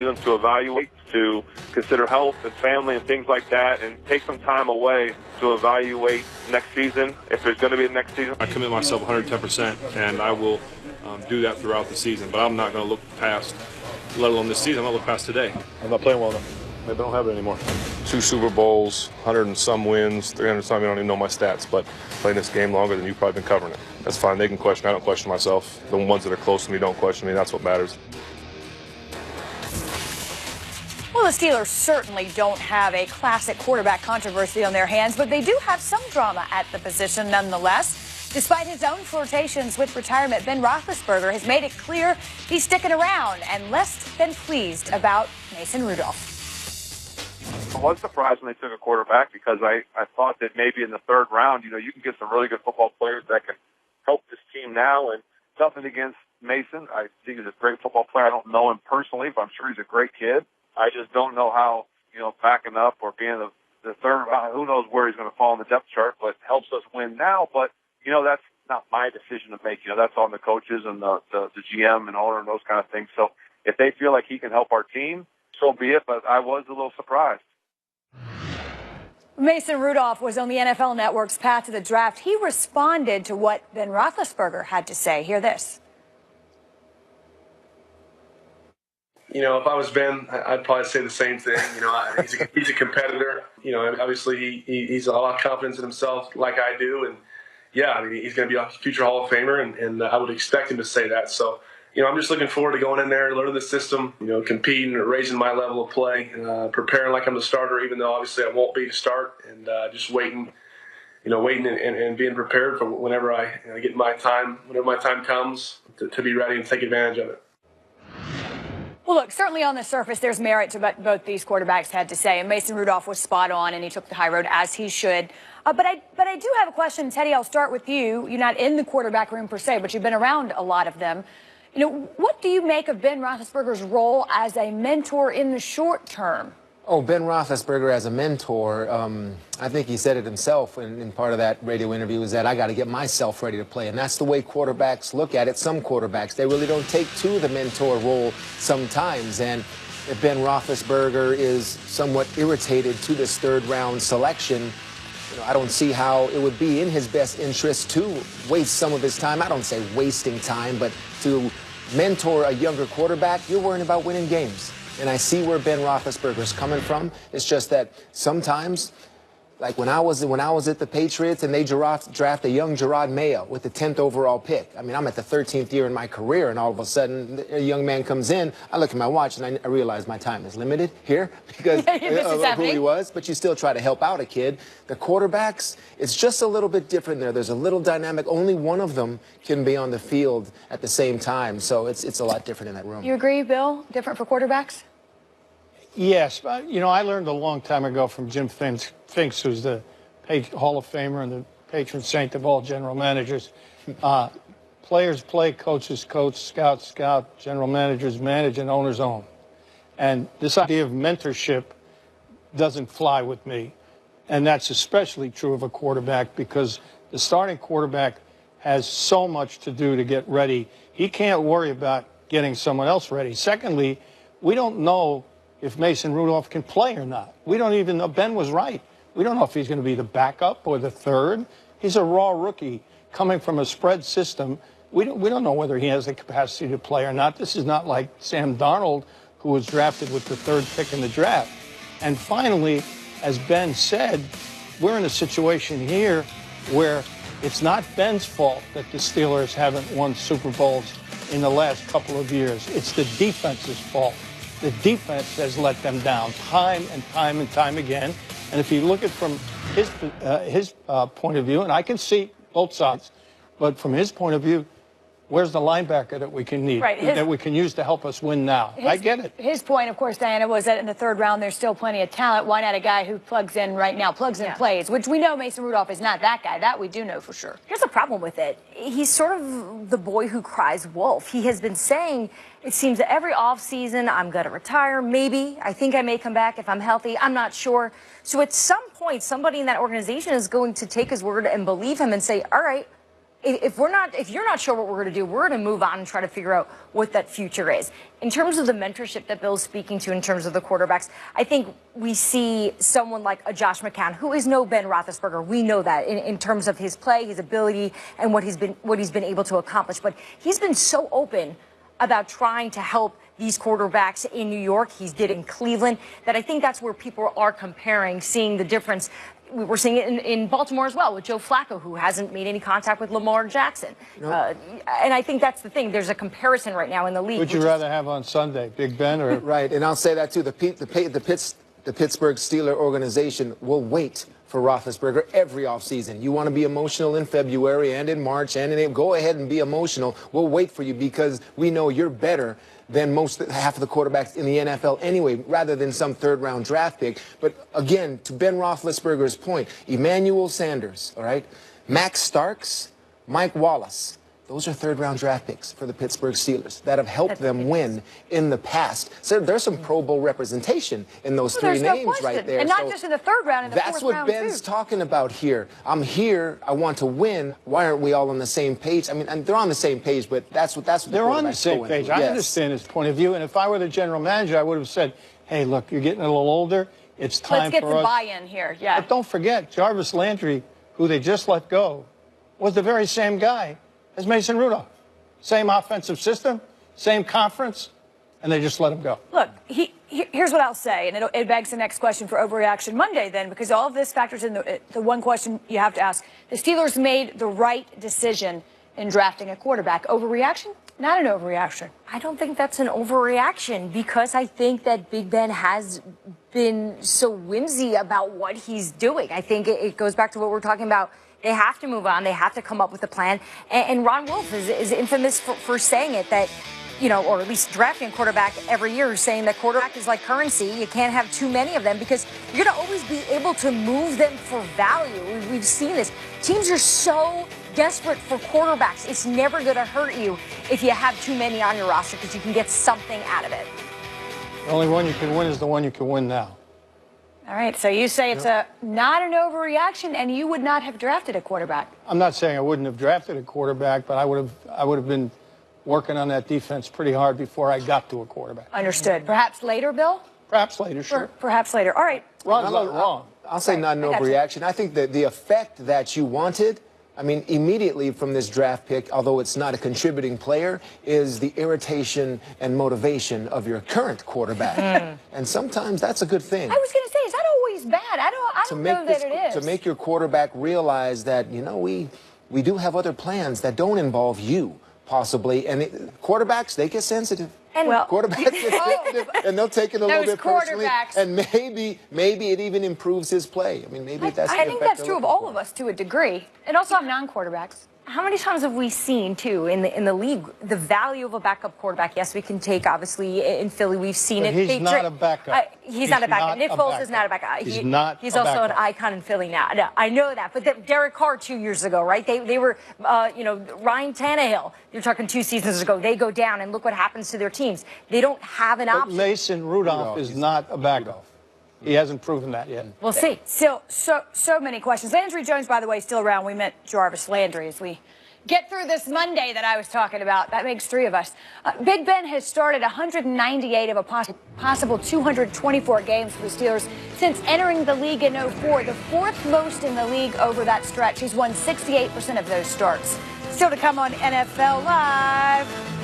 them to evaluate, to consider health and family and things like that, and take some time away to evaluate next season, if there's going to be a next season. I commit myself 110%, and I will do that throughout the season. But I'm not going to look past, let alone this season, I'm going to look past today. I'm not playing well enough. Maybe I don't have it anymore. 2 Super Bowls, 100 and some wins, 300 and some. I don't even know my stats, but playing this game longer than you've probably been covering it. That's fine. They can question. I don't question myself. The ones that are close to me don't question me. That's what matters. Well, the Steelers certainly don't have a classic quarterback controversy on their hands, but they do have some drama at the position nonetheless. Despite his own flirtations with retirement, Ben Roethlisberger has made it clear he's sticking around and less than pleased about Mason Rudolph. I was surprised when they took a quarterback because I thought that maybe in the 3rd round, you can get some really good football players that can help this team now. And nothing against Mason. I think he's a great football player. I don't know him personally, but I'm sure he's a great kid. I just don't know how, backing up or being the 3rd round, who knows where he's going to fall in the depth chart, but helps us win now. But, that's not my decision to make. That's on the coaches and the GM and owner and those kind of things. So if they feel like he can help our team, so be it. But I was a little surprised. Mason Rudolph was on the NFL Network's Path to the Draft. He responded to what Ben Roethlisberger had to say. Hear this. If I was Ben, I'd probably say the same thing. He's a competitor. Obviously he's a lot of confidence in himself, like I do, and he's going to be a future Hall of Famer, and I would expect him to say that. So, I'm just looking forward to going in there, learning the system, competing, raising my level of play, preparing like I'm the starter, even though obviously I won't be to start, and just waiting and being prepared for whenever I get my time, whenever my time comes, to be ready and take advantage of it. Well, look, certainly on the surface, there's merit to what both these quarterbacks had to say. And Mason Rudolph was spot on, and he took the high road, as he should. But I do have a question. Teddy, I'll start with you. You're not in the quarterback room per se, but you've been around a lot of them. What do you make of Ben Roethlisberger's role as a mentor in the short term? Oh, Ben Roethlisberger as a mentor, I think he said it himself in part of that radio interview, is that I got to get myself ready to play. And that's the way quarterbacks look at it. Some quarterbacks, they really don't take to the mentor role sometimes. And if Ben Roethlisberger is somewhat irritated to this 3rd round selection, I don't see how it would be in his best interest to waste some of his time. I don't say wasting time, but to mentor a younger quarterback, you're worrying about winning games. And I see where Ben Roethlisberger's coming from. It's just that sometimes, like when I was at the Patriots and they draft a young Gerard Mayo with the 10th overall pick. I mean, I'm at the 13th year in my career, and all of a sudden a young man comes in. I look at my watch and I realize my time is limited here because of who he was. But you still try to help out a kid. The quarterbacks, it's just a little bit different there. There's a little dynamic. Only one of them can be on the field at the same time. So it's a lot different in that room. You agree, Bill? Different for quarterbacks? Yes. I learned a long time ago from Jim Finks, who's the Hall of Famer and the patron saint of all general managers. Players play, coaches coach, scouts scout, general managers manage, and owners own. And this idea of mentorship doesn't fly with me. And that's especially true of a quarterback because the starting quarterback has so much to do to get ready. He can't worry about getting someone else ready. Secondly, we don't know if Mason Rudolph can play or not. We don't even know. Ben was right. We don't know if he's going to be the backup or the 3rd. He's a raw rookie coming from a spread system. We don't know whether he has the capacity to play or not. This is not like Sam Darnold, who was drafted with the 3rd pick in the draft. And finally, as Ben said, we're in a situation here where it's not Ben's fault that the Steelers haven't won Super Bowls in the last couple of years. It's the defense's fault. The defense has let them down time and time again. And if you look at it from his point of view, and I can see both sides, but from his point of view, where's the linebacker that we can need, that we can use to help us win now? I get it. His point, of course, Diana, was that in the 3rd round, there's still plenty of talent. Why not a guy who plugs in right now, plugs in plays, which we know Mason Rudolph is not that guy. That we do know for sure. Here's the problem with it. He's sort of the boy who cries wolf. He has been saying, it seems that every offseason, I'm going to retire. Maybe. I think I may come back if I'm healthy. I'm not sure. So at some point, somebody in that organization is going to take his word and believe him and say, all right, if you're not sure what we're going to do, we're going to move on and try to figure out what that future is. In terms of the mentorship that Bill's speaking to in terms of the quarterbacks, I think we see someone like a Josh McCown, who is no Ben Roethlisberger. We know that in terms of his play, his ability, and what he's been able to accomplish. But he's been so open about trying to help these quarterbacks in New York. He's did in Cleveland, that I think that's where people are comparing, seeing the difference. We're seeing it in Baltimore as well with Joe Flacco, who hasn't made any contact with Lamar Jackson. Nope. And I think that's the thing. There's a comparison right now in the league. Would you rather have on Sunday, Big Ben or? Right, and I'll say that too. The Pittsburgh Steelers organization will wait for Roethlisberger every offseason. You want to be emotional in February and in March and in April, go ahead and be emotional. We'll wait for you because we know you're better than half of the quarterbacks in the NFL anyway, rather than some third-round draft pick. But again, to Ben Roethlisberger's point, Emmanuel Sanders, all right, Max Starks, Mike Wallace, those are third-round draft picks for the Pittsburgh Steelers that have helped them win in the past. So there's some Pro Bowl representation in those three names right there. And not just in the third round, in the fourth round, that's what Ben's talking about here. I'm here. I want to win. Why aren't we all on the same page? I mean, and they're on the same page, but that's what they're on the same page. I understand his point of view, and if I were the general manager, I would have said, "Hey, look, you're getting a little older. It's time for us." Let's get some buy-in here. Yeah. But don't forget, Jarvis Landry, who they just let go, was the very same guy as Mason Rudolph. Same offensive system, same conference, and they just let him go. Look, here's what I'll say, and it begs the next question for Overreaction Monday then, because all of this factors in the one question you have to ask. The Steelers made the right decision in drafting a quarterback. Overreaction? Not an overreaction. I don't think that's an overreaction, because I think that Big Ben has been so whimsy about what he's doing. I think it goes back to what we're talking about. They have to move on. They have to come up with a plan. And Ron Wolf is infamous for saying it, that, you know, or at least drafting a quarterback every year, saying that quarterback is like currency. You can't have too many of them because you're going to always be able to move them for value. We've seen this. Teams are so desperate for quarterbacks. It's never going to hurt you if you have too many on your roster, because you can get something out of it. The only one you can win is the one you can win now. All right, so you say it's not an overreaction, and you would not have drafted a quarterback. I'm not saying I wouldn't have drafted a quarterback, but I would have been working on that defense pretty hard before I got to a quarterback. Understood. Perhaps later, Bill? Perhaps later, sure. Perhaps later. All right. Ron's not wrong. I'll say not an overreaction. I think that the effect that you wanted, I mean, immediately from this draft pick, although it's not a contributing player, is the irritation and motivation of your current quarterback. And sometimes that's a good thing. I was going to say, is that always bad? I don't know that it is. To make your quarterback realize that, you know, we do have other plans that don't involve you, possibly. And quarterbacks, they get sensitive. And quarterbacks get sensitive, and they'll take it a little bit personally. And maybe it even improves his play. I mean, maybe that's. I think that's true of all of us to a degree, and also of non-quarterbacks. How many times have we seen, too, in the league, the value of a backup quarterback? Yes, we can take, obviously, in Philly, we've seen but it. He's not a backup. He's not a backup. Nick Foles is not a backup. He's also an icon in Philly now. No, I know that. But Derek Carr 2 years ago, right? They were, Ryan Tannehill, you're talking 2 seasons ago. They go down, and look what happens to their teams. They don't have an option. Mason Rudolph is not a backup. He hasn't proven that yet. We'll see. Still, so many questions. Landry Jones, by the way, still around. We met Jarvis Landry as we get through this Monday that I was talking about. That makes 3 of us. Big Ben has started 198 of a possible 224 games for the Steelers since entering the league in 2004, the 4th most in the league over that stretch. He's won 68% of those starts. Still to come on NFL Live.